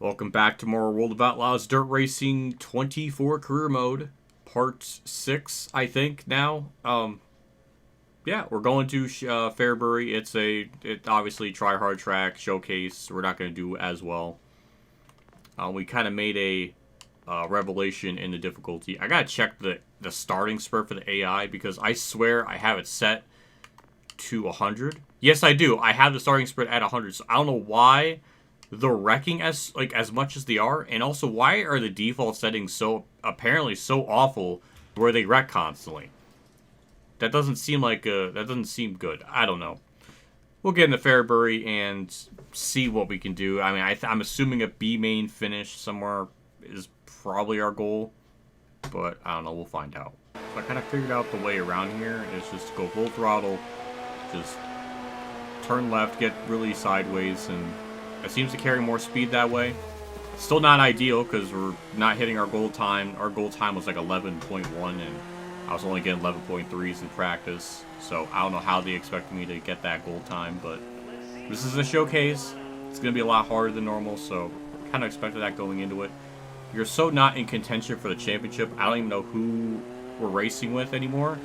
Welcome back to more World of Outlaws Dirt Racing 24 Career Mode, Part 6, I think, now. Yeah, we're going to Fairbury. It's obviously try-hard track, showcase. We're not going to do as well. We kind of made a revelation in the difficulty. I got to check the starting spurt for the AI because I swear I have it set to 100. Yes, I do. I have the starting spurt at 100, so I don't know why they're wrecking as much as they are, and also why are the default settings so apparently so awful where they wreck constantly. That doesn't seem good. I don't know. We'll get in the Fairbury and see what we can do. I mean, I'm assuming a B main finish somewhere is probably our goal, but I don't know. We'll find out. So I kind of figured out the way around here is just to go full throttle, just turn left, get really sideways, and it seems to carry more speed that way. Still not ideal because we're not hitting our goal time. Our goal time was like 11.1 and I was only getting 11.3s in practice. So I don't know how they expected me to get that goal time, but this is a showcase. It's going to be a lot harder than normal, so I kind of expected that going into it. You're so not in contention for the championship. I don't even know who we're racing with anymore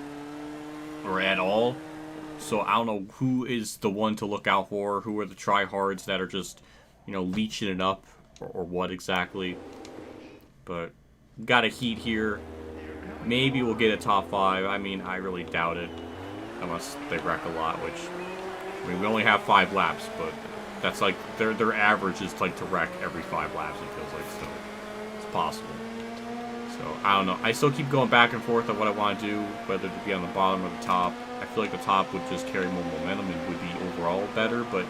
or at all. So I don't know who is the one to look out for, who are the tryhards that are just, you know, leeching it up, or what exactly. But got a heat here. Maybe we'll get a top 5. I mean, I really doubt it, unless they wreck a lot, which, I mean, we only have 5 laps, but that's like, their average is like to wreck every 5 laps, it feels like, so it's possible. So, I don't know. I still keep going back and forth on what I want to do, whether to be on the bottom or the top. I feel like the top would just carry more momentum and would be overall better, but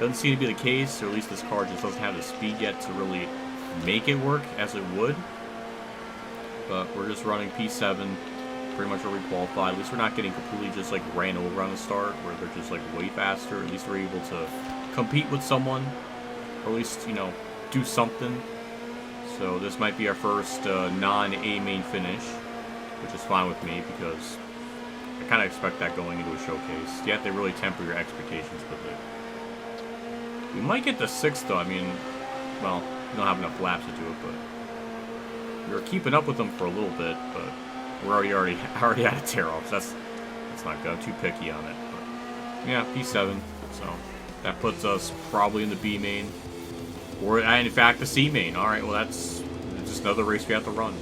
doesn't seem to be the case, or at least this car just doesn't have the speed yet to really make it work as it would. But we're just running P7, pretty much where we qualified. At least we're not getting completely just like ran over on the start, where they're just like way faster. At least we're able to compete with someone, or at least, you know, do something. So this might be our first non-A main finish, which is fine with me because I kind of expect that going into a showcase. You have to really temper your expectations with it. We might get the 6th though. I mean, well, we don't have enough laps to do it, but we were keeping up with them for a little bit, but we're already at a tear-off. So that's not good. I'm too picky on it. But yeah, P7. So that puts us probably in the B main. Or, in fact, the C main. Alright, well, that's just another race we have to run.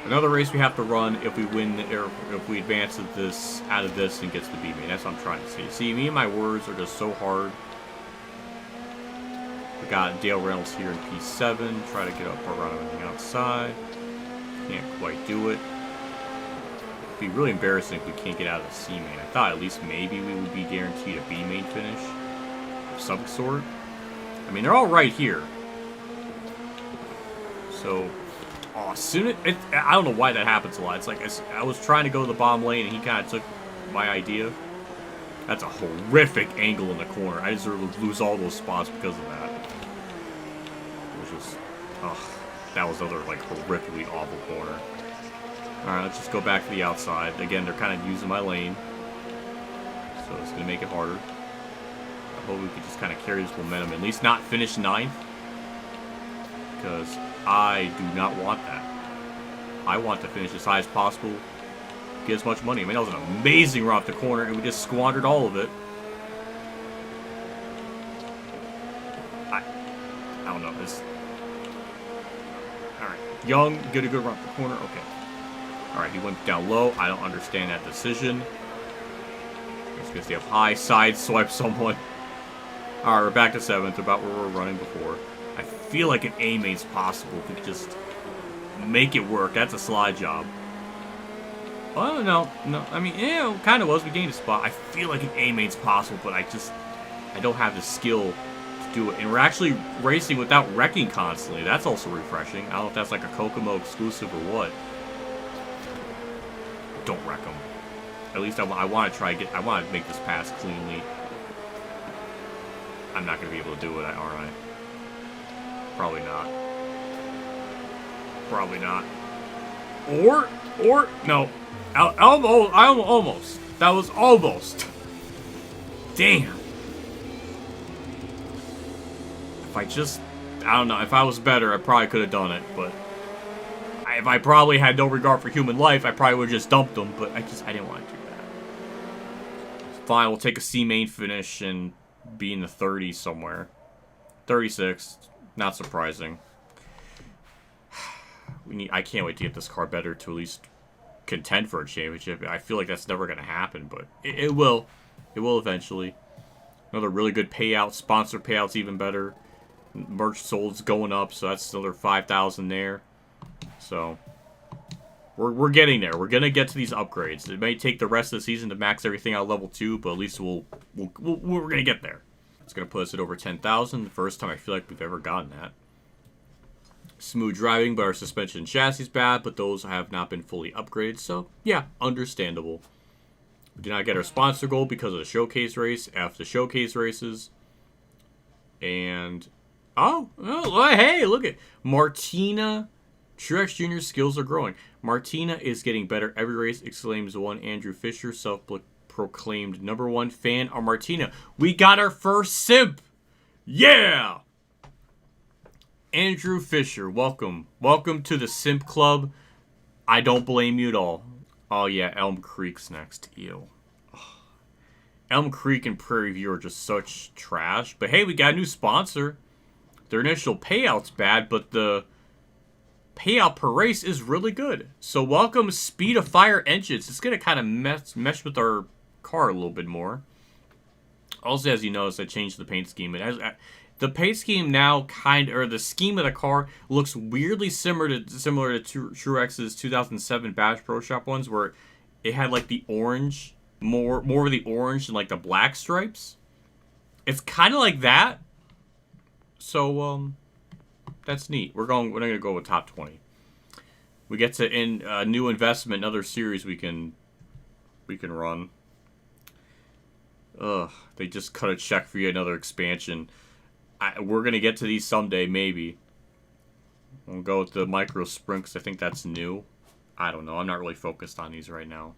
Another race we have to run if we win, or if we advance out of this and gets the B main. That's what I'm trying to say. See, me and my words are just so hard. We got Dale Reynolds here in P7. Try to get up around everything outside. Can't quite do it. It'd be really embarrassing if we can't get out of the C main. I thought at least maybe we would be guaranteed a B main finish of some sort. I mean, they're all right here. So, I don't know why that happens a lot. It's like, I was trying to go to the bottom lane, and he kind of took my idea. That's a horrific angle in the corner. I deserve to lose all those spots because of that. It was just, that was another, like, horrifically awful corner. Alright, let's just go back to the outside. Again, they're kind of using my lane. So it's going to make it harder. I hope we could just kind of carry this momentum, at least not finish 9th, because I do not want that. I want to finish as high as possible, get as much money. I mean, that was an amazing run off the corner, and we just squandered all of it. I don't know. Alright, Young, get a good run off the corner. Okay. Alright, he went down low. I don't understand that decision. It's because they have high, side swipe someone. Alright, we're back to 7th, about where we were running before. I feel like an A main's possible if we could just make it work. That's a slide job. Oh, no. I mean, yeah, it kind of was. We gained a spot. I feel like an A main's possible, but I don't have the skill to do it. And we're actually racing without wrecking constantly. That's also refreshing. I don't know if that's like a Kokomo exclusive or what. Don't wreck them. At least I want to I want to make this pass cleanly. I'm not going to be able to do it, aren't I? Probably not. Probably not. Or, no. Almost. That was almost. Damn. If I just I don't know. If I was better, I probably could have done it. But if I probably had no regard for human life, I probably would have just dumped them. But I didn't want to do that. Fine, we'll take a C main finish and be in the 30s somewhere. 36, not surprising. I can't wait to get this car better to at least contend for a championship. I feel like that's never going to happen, but it will. It will eventually. Another really good payout. Sponsor payouts even better. Merch sold's going up, so that's another 5,000 there. So we're getting there. We're gonna get to these upgrades. It may take the rest of the season to max everything out level 2, but at least we're gonna get there. It's gonna put us at over 10,000. The first time I feel like we've ever gotten that. Smooth driving, but our suspension and chassis is bad, but those have not been fully upgraded, so yeah, understandable. We did not get our sponsor goal because of the showcase race after the showcase races. And oh, hey, look at Martina. Truex Jr.'s skills are growing. Martina is getting better every race, exclaims one Andrew Fisher, self-proclaimed #1 fan of Martina. We got our first simp. Yeah! Andrew Fisher, welcome. Welcome to the Simp Club. I don't blame you at all. Oh, yeah, Elm Creek's next. Ew. Oh. Elm Creek and Prairie View are just such trash. But hey, we got a new sponsor. Their initial payout's bad, but the payout per race is really good. So welcome Speed of Fire Engines. It's going to kind of mesh with our car a little bit more. Also, as you notice, I changed the paint scheme. The paint scheme now the scheme of the car looks weirdly similar to Truex's 2007 Bash Pro Shop ones, where it had like the orange, more of the orange and like the black stripes. It's kind of like that. So that's neat. We're gonna go with top 20. We get to a new investment, another series we can run. Ugh, they just cut a check for you, another expansion. We're going to get to these someday, maybe. We'll go with the micro sprint because I think that's new. I don't know. I'm not really focused on these right now.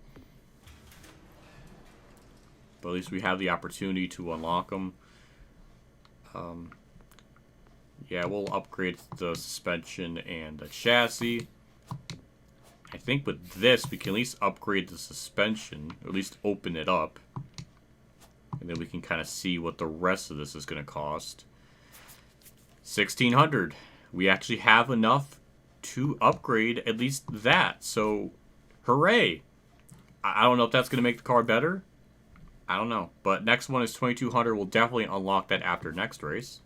But at least we have the opportunity to unlock them. Yeah, we'll upgrade the suspension and the chassis. I think with this, we can at least upgrade the suspension. Or at least open it up. And then we can kind of see what the rest of this is going to cost. 1,600. We actually have enough to upgrade at least that. So, hooray. I don't know if that's going to make the car better. I don't know. But next one is 2,200. We'll definitely unlock that after next race.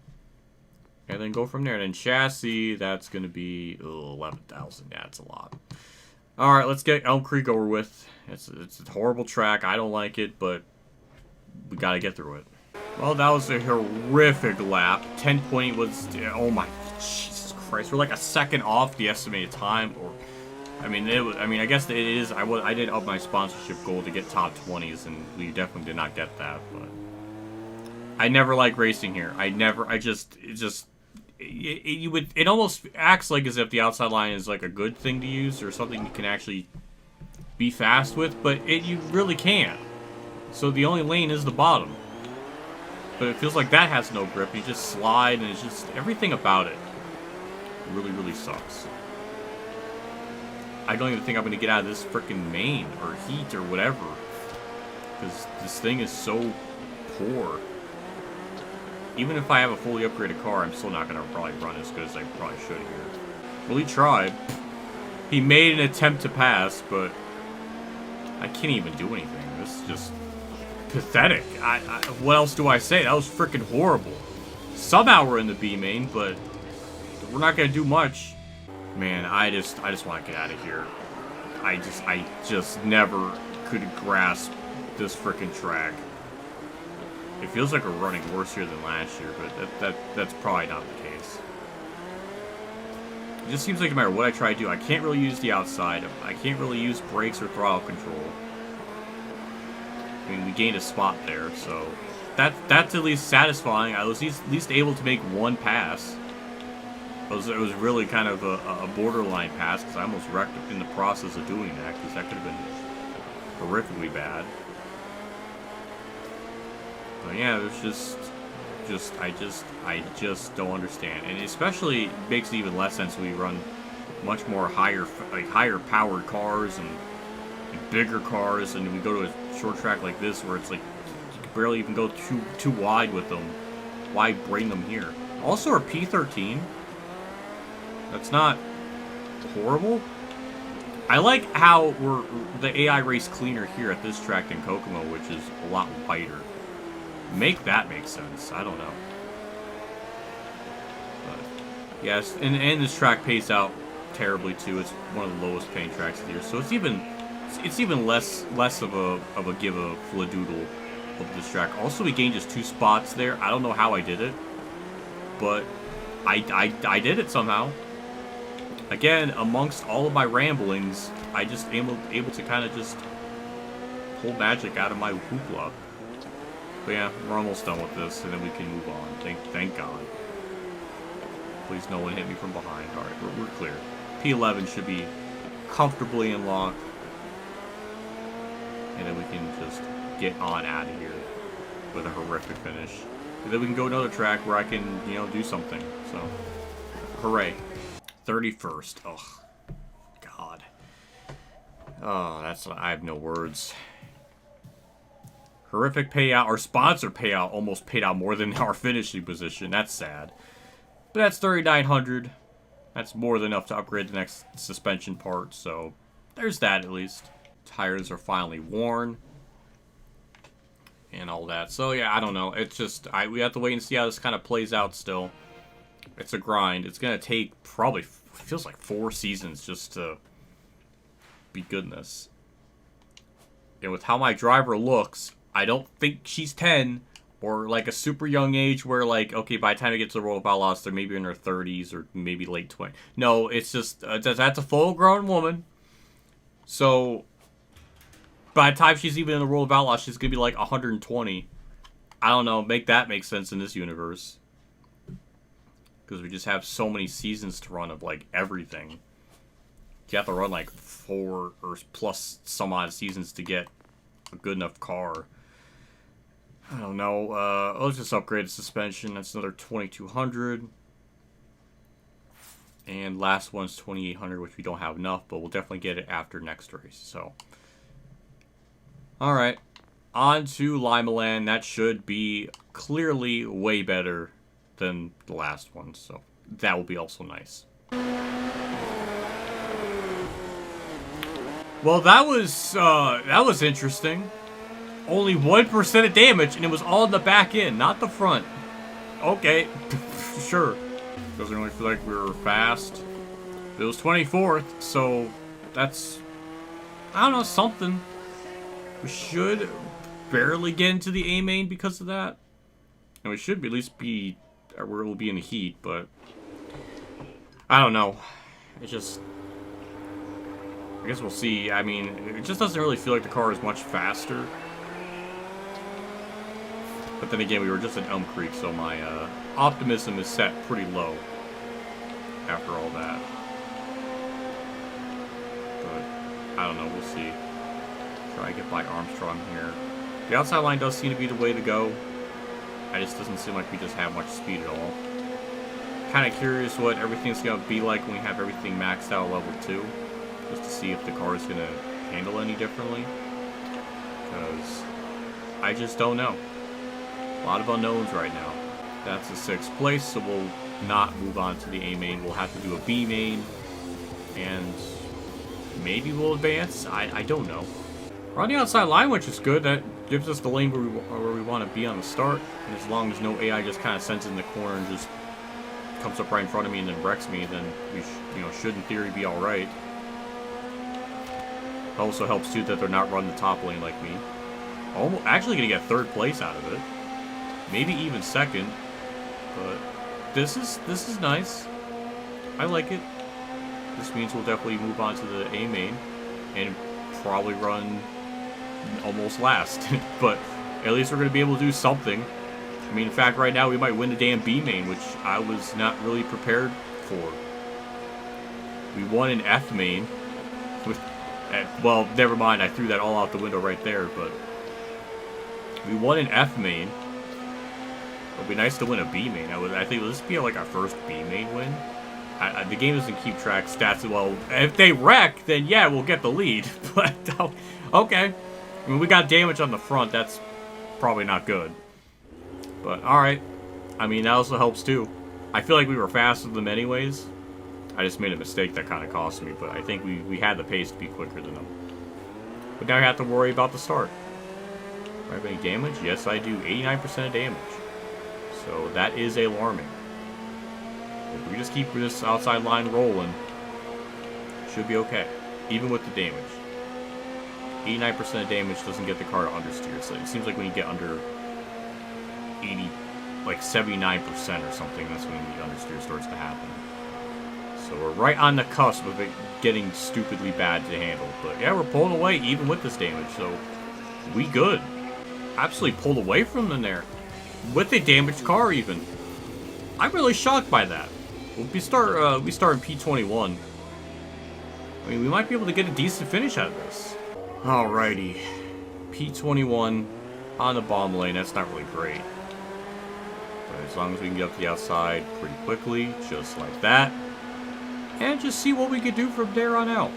And then go from there. And then chassis, that's going to be 11,000. Yeah, that's a lot. Alright, let's get Elm Creek over with. It's a horrible track. I don't like it, but we got to get through it. Well, that was a horrific lap. 10.8 was... Oh my... Jesus Christ. We're like a second off the estimated time. Or, I guess it is... I did up my sponsorship goal to get top 20s, and we definitely did not get that, but... I never like racing here. It almost acts like as if the outside line is like a good thing to use, or something you can actually be fast with, but you really can't. So the only lane is the bottom. But it feels like that has no grip. You just slide, and it's just... Everything about it really, really sucks. I don't even think I'm going to get out of this freaking main, or heat, or whatever. Because this thing is so poor. Even if I have a fully upgraded car, I'm still not going to probably run as good as I probably should here. Well, he tried. He made an attempt to pass, but... I can't even do anything. This is just... pathetic. What else do I say? That was freaking horrible. Somehow we're in the B main, but we're not gonna do much. Man, I just want to get out of here. I just never could grasp this freaking track. It feels like we're running worse here than last year, but that's probably not the case. It just seems like no matter what I try to do, I can't really use the outside. I can't really use brakes or throttle control. I mean, we gained a spot there, so that's at least satisfying. I was at least able to make one pass. It was really kind of a borderline pass, because I almost wrecked in the process of doing that, because that could have been horrifically bad. But yeah, there's just I just don't understand. And especially makes it even less sense when we run much more higher powered cars and bigger cars, and we go to a short track like this where it's like you can barely even go too wide with them. Why bring them here? Also, our P13. That's not horrible. I like how the AI race cleaner here at this track than Kokomo, which is a lot wider. Make that make sense. I don't know. But yes, and this track pays out terribly too. It's one of the lowest paying tracks of the year, so it's even less of a give a fladoodle of this track. Also, we gained just 2 spots there. I don't know how I did it, but I did it somehow. Again, amongst all of my ramblings, I just able to kind of just pull magic out of my hoopla. But yeah, we're almost done with this, and then we can move on. Thank God. Please, no one hit me from behind. All right, we're clear. P11 should be comfortably in lock, and then we can just get on out of here with a horrific finish. And then we can go to another track where I can, do something. So, hooray. 31st. Oh, God. Oh, I have no words. Horrific payout. Our sponsor payout almost paid out more than our finishing position. That's sad. But that's 3,900. That's more than enough to upgrade the next suspension part. So, there's that at least. Tires are finally worn. And all that. So, yeah, I don't know. It's just, we have to wait and see how this kind of plays out still. It's a grind. It's going to take probably, feels like 4 seasons just to be goodness. And with how my driver looks, I don't think she's 10 or like a super young age where like, okay, by the time it gets to the World of Outlaws, they're maybe in their 30s or maybe late 20s. No, it's just, that's a full-grown woman. So, by the time she's even in the World of Outlaws, she's going to be like 120. I don't know, make that make sense in this universe. Because we just have so many seasons to run of, like, everything. You have to run, like, 4 or plus some odd seasons to get a good enough car. I don't know. Let's just upgrade the suspension. That's another 2,200. And last one's 2,800, which we don't have enough, but we'll definitely get it after next race. So, alright. On to Lima Land. That should be clearly way better than the last one, so that will be also nice. Well, that was interesting. Only 1% of damage, and it was all in the back end, not the front. Okay, sure. Doesn't really feel like we were fast. It was 24th, so that's, I don't know, something. We should barely get into the A main because of that, and we should at least be where we'll be in the heat, but I don't know. It's just, I guess we'll see. I mean, it just doesn't really feel like the car is much faster. But then again, we were just in Elm Creek, so my optimism is set pretty low after all that. But I don't know. We'll see. Try to get by Armstrong here. The outside line does seem to be the way to go. It just doesn't seem like we just have much speed at all. Kind of curious what everything's going to be like when we have everything maxed out at level 2. Just to see if the car is going to handle any differently. Because I just don't know. A lot of unknowns right now. That's the 6th place, so we'll not move on to the A main. We'll have to do a B main. And maybe we'll advance. I don't know. We're on the outside line, which is good. That gives us the lane where we want to be on the start. And as long as no AI just kind of sends in the corner and just comes up right in front of me and then wrecks me, then we should in theory be all right. It also helps too that they're not running the top lane like me. Almost, actually going to get 3rd place out of it. Maybe even 2nd. But this is nice. I like it. This means we'll definitely move on to the A main and probably run almost last. But at least we're going to be able to do something. I mean, in fact, right now we might win the damn B main, which I was not really prepared for. We won an F main. Well, never mind. I threw that all out the window right there. But we won an F main. It'd be nice to win a B main. I think this would be like our first B main win. The game doesn't keep track stats well. If they wreck, then yeah, we'll get the lead. But okay, I mean, we got damage on the front. That's probably not good. But all right. I mean, that also helps too. I feel like we were faster than them anyways. I just made a mistake that kind of cost me, but I think we had the pace to be quicker than them. But now I have to worry about the start. Do I have any damage? Yes, I do. 89% of damage. So that is alarming. If we just keep this outside line rolling, should be okay. Even with the damage. 89% of damage doesn't get the car to understeer. So it seems like when you get under 80, like 79% or something, that's when the understeer starts to happen. So we're right on the cusp of it getting stupidly bad to handle. But yeah, we're pulling away even with this damage, so we good. Absolutely pulled away from them there. With a damaged car even. I'm really shocked by that. We start in P21. I mean, we might be able to get a decent finish out of this. Alrighty. P21 on the bomb lane, that's not really great. But as long as we can get up to the outside pretty quickly, just like that. And just see what we can do from there on out.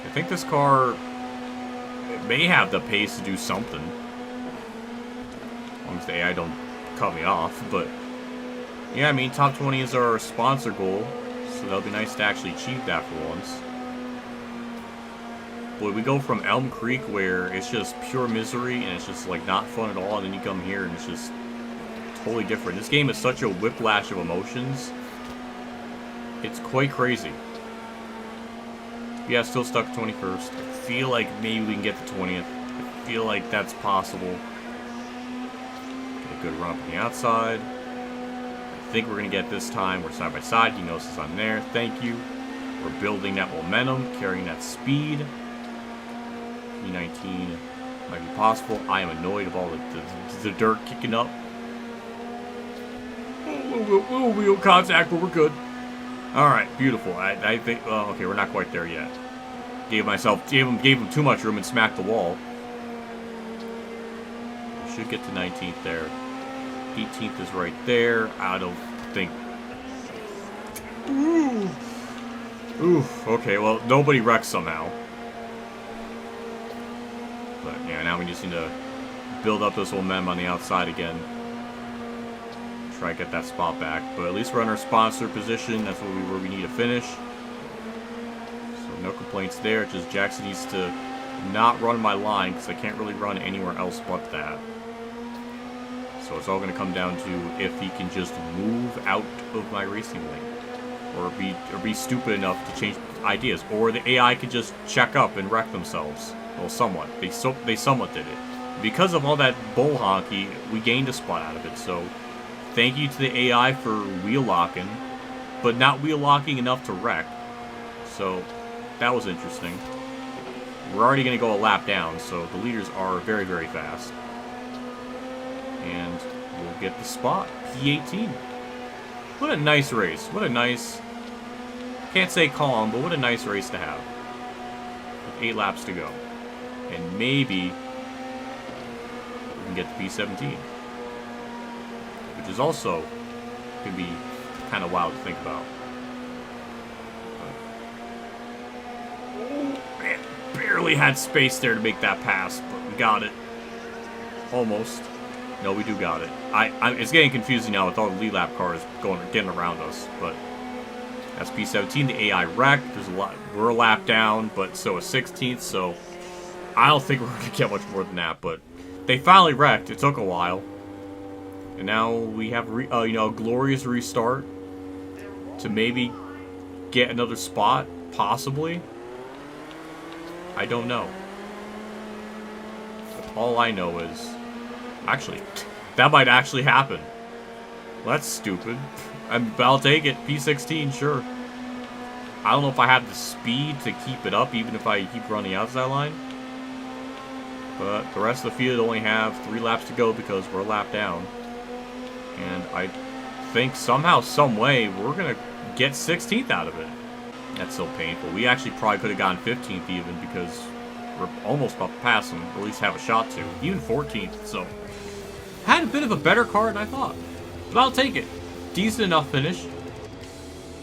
I think this car may have the pace to do something. As long as the AI don't cut me off. But yeah, I mean, top 20 is our sponsor goal. So that'll be nice to actually achieve that for once. Boy, we go from Elm Creek where it's just pure misery and it's just like not fun at all. And then you come here and it's just totally different. This game is such a whiplash of emotions. It's quite crazy. Yeah, still stuck 21st. I feel like maybe we can get the 20th. I feel like that's possible. Get a good run up on the outside. I think we're going to get this time. We're side by side. He knows I'm there. Thank you. We're building that momentum, carrying that speed. P19 might be possible. I am annoyed of all the dirt kicking up. Oh, wheel contact, but we're good. Alright, beautiful. I think, well, okay, we're not quite there yet. Gave him too much room and smacked the wall. We should get to 19th there. 18th is right there. I don't think... Oof, okay, well, nobody wrecked somehow. But, yeah, now we just need to build up this momentum on the outside again. Try to get that spot back, but at least we're in our sponsor position. That's where we need to finish. So no complaints there. Just Jackson needs to not run my line because I can't really run anywhere else but that. So it's all going to come down to if he can just move out of my racing lane, or be stupid enough to change ideas, or the AI can just check up and wreck themselves. Well, somewhat. They somewhat did it. Because of all that bull honky, we gained a spot out of it. So. Thank you to the AI for wheel locking, but not wheel locking enough to wreck. So that was interesting. We're already going to go a lap down, so the leaders are very, very fast. And we'll get the spot. P18. What a nice race. What a nice... Can't say calm, but what a nice race to have. With 8 laps to go. And maybe we can get to P17. Which is also could be kind of wild to think about. Oh, man, barely had space there to make that pass, but we got it. Almost. No, we do got it. It's getting confusing now with all the lead lap cars getting around us, but that's P17. The AI wrecked. There's a lot. We're a lap down, but so is 16th. So I don't think we're gonna get much more than that. But they finally wrecked. It took a while. And now we have, a glorious restart to maybe get another spot, possibly. I don't know. But all I know is, actually, that might actually happen. Well, that's stupid. I'll take it. P16, sure. I don't know if I have the speed to keep it up, even if I keep running the outside line. But the rest of the field only have 3 laps to go because we're a lap down. And I think somehow, some way, we're going to get 16th out of it. That's so painful. We actually probably could have gotten 15th even because we're almost about to pass them, or at least have a shot to. Even 14th, so... had a bit of a better car than I thought. But I'll take it. Decent enough finish.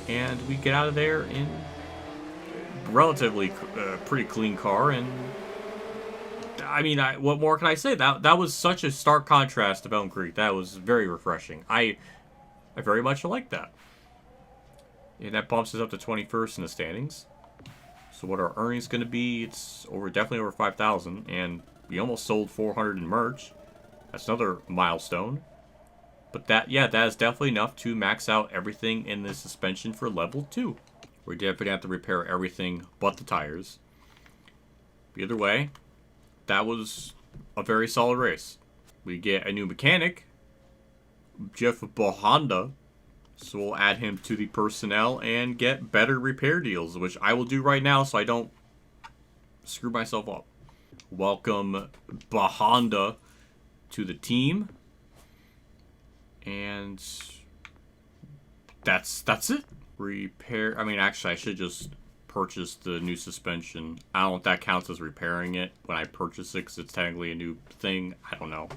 And we get out of there in relatively pretty clean car. And I mean, what more can I say? That was such a stark contrast to Elm Creek. That was very refreshing. I very much like that. And that bumps us up to 21st in the standings. So what our earnings going to be? It's definitely over 5,000, and we almost sold 400 in merch. That's another milestone. But that is definitely enough to max out everything in the suspension for level 2. We're definitely have to repair everything but the tires. Either way, that was a very solid race. We get a new mechanic, Jeff Bahonda. So we'll add him to the personnel and get better repair deals, which I will do right now so I don't screw myself up. Welcome Bahonda to the team. And that's it. Repair. I mean, actually, I should just purchase the new suspension. I don't know if that counts as repairing it when I purchase it because it's technically a new thing. I don't know.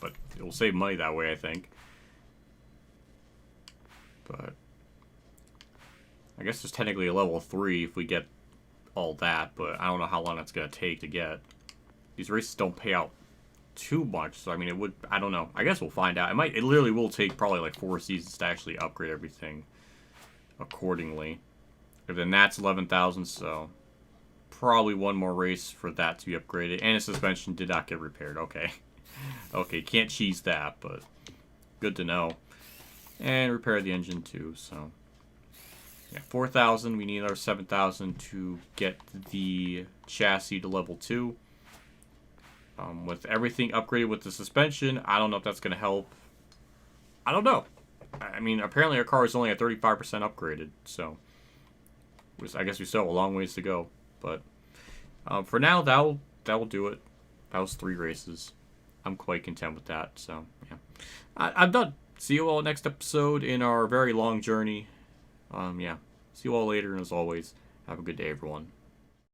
But it will save money that way, I think. But I guess there's technically a level 3 if we get all that, but I don't know how long that's going to take to get. These races don't pay out too much, so I mean, it would, I don't know. I guess we'll find out. It literally will take probably like 4 seasons to actually upgrade everything accordingly. And then that's 11,000, so probably one more race for that to be upgraded. And the suspension did not get repaired. Okay. Okay, can't cheese that, but good to know. And repair the engine too, so yeah, 4,000. We need another 7,000 to get the chassis to level 2. With everything upgraded with the suspension, I don't know if that's going to help. I don't know. I mean, apparently our car is only at 35% upgraded, so I guess we still have a long ways to go. But for now, that'll do it. That was 3 races. I'm quite content with that, so yeah. I'm done. See you all next episode in our very long journey. Yeah. See you all later, and as always, have a good day, everyone.